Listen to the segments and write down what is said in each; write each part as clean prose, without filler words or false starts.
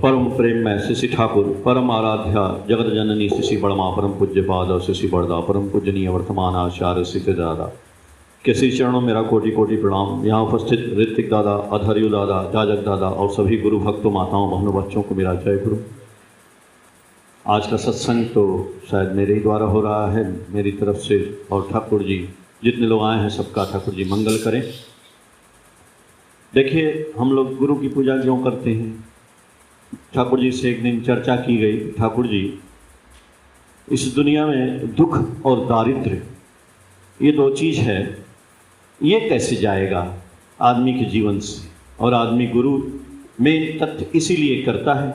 परम प्रेम में शिशि ठाकुर परम आराध्या जगत जननी शिशि बड़मा परम पूज्य पाद शिशि बड़दा परम पूजनीय वर्तमान आचार्य शिशि दादा के श्री चरणों मेरा कोटि कोटि प्रणाम। यहाँ उपस्थित ऋतिक दादा, अधर्यु दादा, जाजक दादा और सभी गुरु भक्तों, माताओं, बहनों, बच्चों को मेरा जय गुरु। आज का सत्संग तो शायद मेरे ही द्वारा हो रहा है, मेरी तरफ से, और ठाकुर जी जितने लोग आए हैं सबका ठाकुर जी मंगल करें। देखिए, हम लोग गुरु की पूजा क्यों करते हैं? ठाकुर जी से एक दिन चर्चा की गई, ठाकुर जी इस दुनिया में दुख और दारिद्र्य ये दो चीज़ है, ये कैसे जाएगा आदमी के जीवन से? और आदमी गुरु में तथ्य इसीलिए करता है,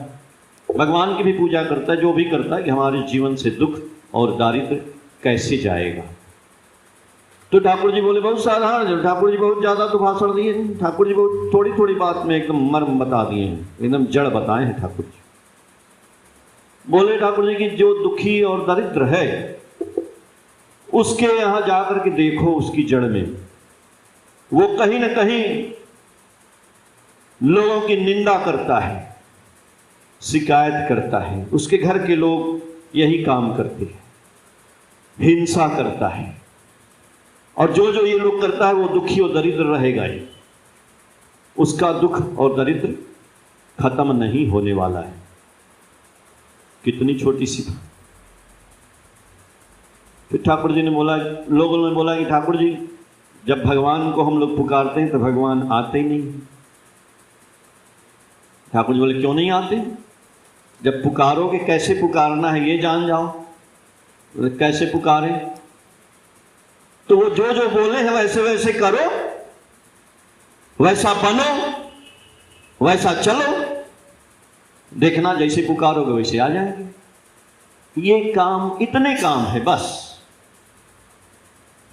भगवान की भी पूजा करता है, जो भी करता है कि हमारे जीवन से दुख और दारिद्र्य कैसे जाएगा। तो ठाकुर जी बोले बहुत साधारण, ठाकुर जी बहुत ज़्यादा तो भाषण दिए नहीं, ठाकुर जी बहुत थोड़ी थोड़ी बात में एकदम मर्म बता दिए हैं, एकदम जड़ बताए हैं ठाकुर जी। बोले ठाकुर जी कि जो दुखी और दरिद्र है उसके यहाँ जाकर के देखो, उसकी जड़ में वो कहीं न कहीं लोगों की निंदा करता है, शिकायत करता है, उसके घर के लोग यही काम करते हैं, हिंसा करता है, और जो जो ये लोग करता है वो दुखी और दरिद्र रहेगा ही, उसका दुख और दरिद्र खत्म नहीं होने वाला है। कितनी छोटी सी बात। फिर ठाकुर जी ने बोला, लोगों ने बोला कि ठाकुर जी जब भगवान को हम लोग पुकारते हैं तो भगवान आते ही नहीं। ठाकुर जी बोले क्यों नहीं आते? जब पुकारोगे कैसे पुकारना है ये जान जाओ। कैसे पुकारे? तो वो जो जो बोले हैं वैसे वैसे करो, वैसा बनो, वैसा चलो, देखना जैसे पुकारोगे वैसे आ जाएंगे। ये काम, इतने काम है बस।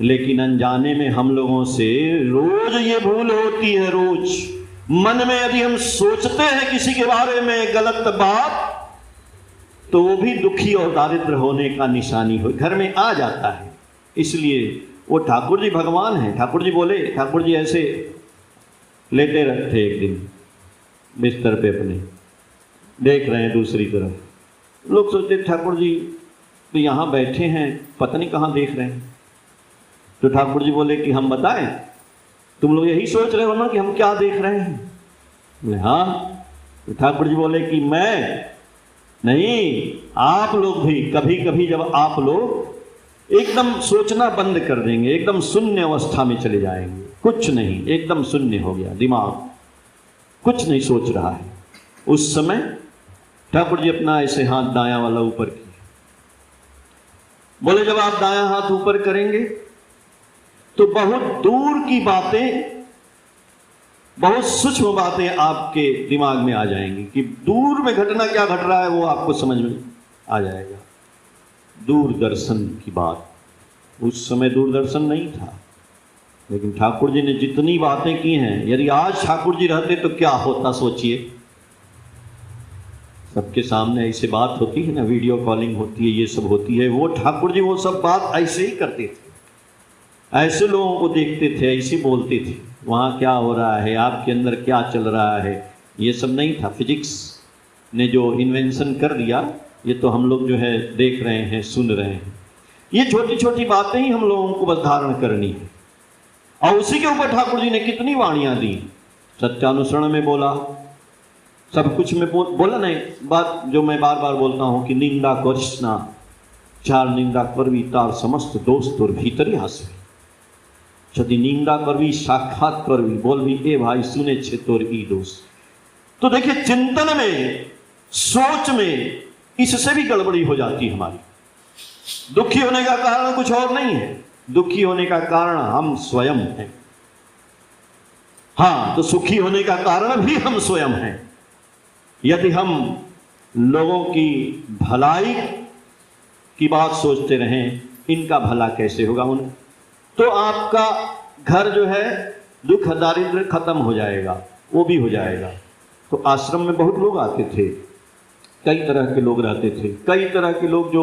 लेकिन अनजाने में हम लोगों से रोज ये भूल होती है। रोज मन में यदि हम सोचते हैं किसी के बारे में गलत बात, तो वो भी दुखी और दारिद्र होने का निशानी हो घर में आ जाता है। इसलिए वो ठाकुर जी भगवान हैं। ठाकुर जी बोले, ठाकुर जी ऐसे लेटे रहते एक दिन बिस्तर पे अपने, देख रहे हैं दूसरी तरफ। लोग सोचते ठाकुर जी तो यहाँ बैठे हैं, पता नहीं कहाँ देख रहे हैं। तो ठाकुर जी बोले कि हम बताएं, तुम लोग यही सोच रहे हो ना कि हम क्या देख रहे हैं? बोले हाँ। तो ठाकुर जी बोले कि मैं नहीं, आप लोग भी कभी कभी जब आप लोग एकदम सोचना बंद कर देंगे, एकदम शून्य अवस्था में चले जाएंगे, कुछ नहीं, एकदम शून्य हो गया दिमाग, कुछ नहीं सोच रहा है, उस समय ठाकुर जी अपना ऐसे हाथ दायां वाला ऊपर किया। बोले जब आप दायां हाथ ऊपर करेंगे तो बहुत दूर की बातें, बहुत सूक्ष्म बातें आपके दिमाग में आ जाएंगी कि दूर में घटना क्या घट रहा है वो आपको समझ में आ जाएगा। दूरदर्शन की बात, उस समय दूरदर्शन नहीं था, लेकिन ठाकुर जी ने जितनी बातें की हैं, यदि आज ठाकुर जी रहते तो क्या होता सोचिए। सबके सामने ऐसे बात होती है ना, वीडियो कॉलिंग होती है, ये सब होती है। वो ठाकुर जी वो सब बात ऐसे ही करते थे, ऐसे लोगों को देखते थे, ऐसे बोलते थे, वहाँ क्या हो रहा है, आपके अंदर क्या चल रहा है, ये सब नहीं था। फिजिक्स ने जो इन्वेंशन कर दिया, ये तो हम लोग जो है देख रहे हैं, सुन रहे हैं। ये छोटी छोटी बातें ही हम लोगों को बस धारण करनी है। और उसी के ऊपर ठाकुर जी ने कितनी वाणियाँ दी। सत्यानुसरण में बोला, सब कुछ में बोला नहीं। बात जो मैं बार बार बोलता हूँ कि निंदा कृष्णा चार निंदा करवी तार समस्त दोष तोर भीतरी हासे, यदि निंदा करवी साक्षात करवी बोलवी ए भाई सुने छे तोर ई दोष। तो देखिए, चिंतन में, सोच में, इससे भी गड़बड़ी हो जाती है हमारी। दुखी होने का कारण कुछ और नहीं है, दुखी होने का कारण हम स्वयं हैं। हाँ, तो सुखी होने का कारण भी हम स्वयं हैं। यदि हम लोगों की भलाई की बात सोचते रहें, इनका भला कैसे होगा उन्हें, तो आपका घर जो है दुख दारिद्र्य खत्म हो जाएगा, वो भी हो जाएगा। तो आश्रम में बहुत लोग आते थे, कई तरह के लोग रहते थे, कई तरह के लोग जो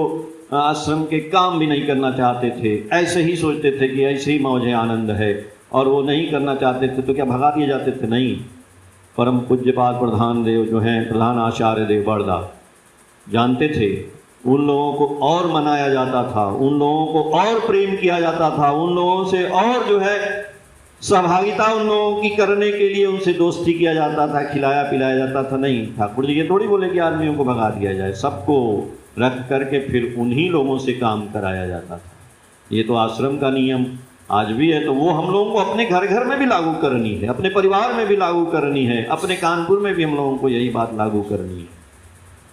आश्रम के काम भी नहीं करना चाहते थे, ऐसे ही सोचते थे कि ऐसे ही मौज आनंद है, और वो नहीं करना चाहते थे तो क्या भगा दिए जाते थे? नहीं। परम पूज्यपाद प्रधान देव जो हैं, प्रधान आचार्य देव बड़दा, जानते थे उन लोगों को और मनाया जाता था, उन लोगों को और प्रेम किया जाता था, उन लोगों से और जो है सहभागिता उन लोगों की करने के लिए उनसे दोस्ती किया जाता था, खिलाया पिलाया जाता था। नहीं, ठाकुर जी ये थोड़ी बोले कि आदमियों को भगा दिया जाए, सबको रख करके फिर उन्हीं लोगों से काम कराया जाता था। ये तो आश्रम का नियम आज भी है, तो वो हम लोगों को अपने घर घर में भी लागू करनी है, अपने परिवार में भी लागू करनी है, अपने कानपुर में भी हम लोगों को यही बात लागू करनी है।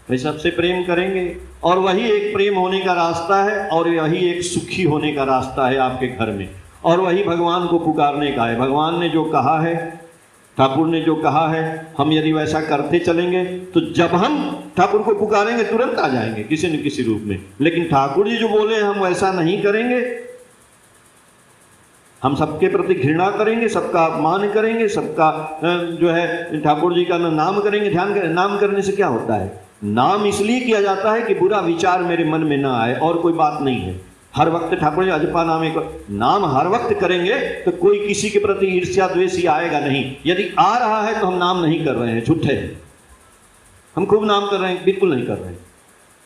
भाई सबसे प्रेम करेंगे और वही एक प्रेम होने का रास्ता है, और वही एक सुखी होने का रास्ता है आपके घर में, और वही भगवान को पुकारने का है। भगवान ने जो कहा है, ठाकुर ने जो कहा है, हम यदि वैसा करते चलेंगे तो जब हम ठाकुर को पुकारेंगे तुरंत आ जाएंगे किसी न किसी रूप में। लेकिन ठाकुर जी जो बोले हम वैसा नहीं करेंगे, हम सबके प्रति घृणा करेंगे, सबका अपमान करेंगे, सबका जो है ठाकुर जी का नाम करेंगे, ध्यान करें। नाम करने से क्या होता है? नाम इसलिए किया जाता है कि बुरा विचार मेरे मन में ना आए, और कोई बात नहीं है। हर वक्त ठाकुर जी अजपा नाम एक नाम हर वक्त करेंगे तो कोई किसी के प्रति ईर्ष्या द्वेषी आएगा नहीं। यदि आ रहा है तो हम नाम नहीं कर रहे हैं, झूठे हैं। हम खूब नाम कर रहे हैं? बिल्कुल नहीं कर रहे हैं।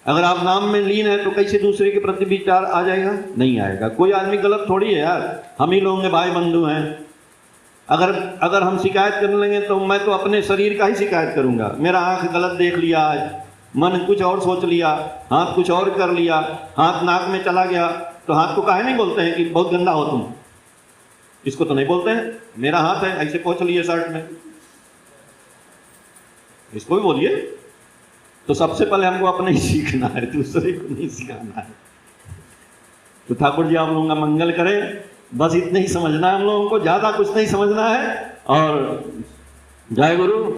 अगर आप नाम में लीन है तो कैसे दूसरे के प्रति विचार आ जाएगा? नहीं आएगा। कोई आदमी गलत थोड़ी है यार, हम ही लोग भाई बंधु हैं। अगर हम शिकायत करने लगे तो मैं तो अपने शरीर का ही शिकायत करूंगा। मेरा आंख गलत देख लिया आज, मन कुछ और सोच लिया, हाथ कुछ और कर लिया, हाथ नाक में चला गया, तो हाथ को काहे नहीं बोलते हैं कि बहुत गंदा हो तुम? इसको तो नहीं बोलते हैं मेरा हाथ है ऐसे पोंछ लिए शर्ट में, इसको भी बोलिए। तो सबसे पहले हमको अपने ही सीखना है, दूसरे को नहीं सिखाना है। तो ठाकुर जी आप लोगों का मंगल करें। बस इतना ही समझना है हम लोगों को, ज्यादा कुछ नहीं समझना है। और जय गुरु।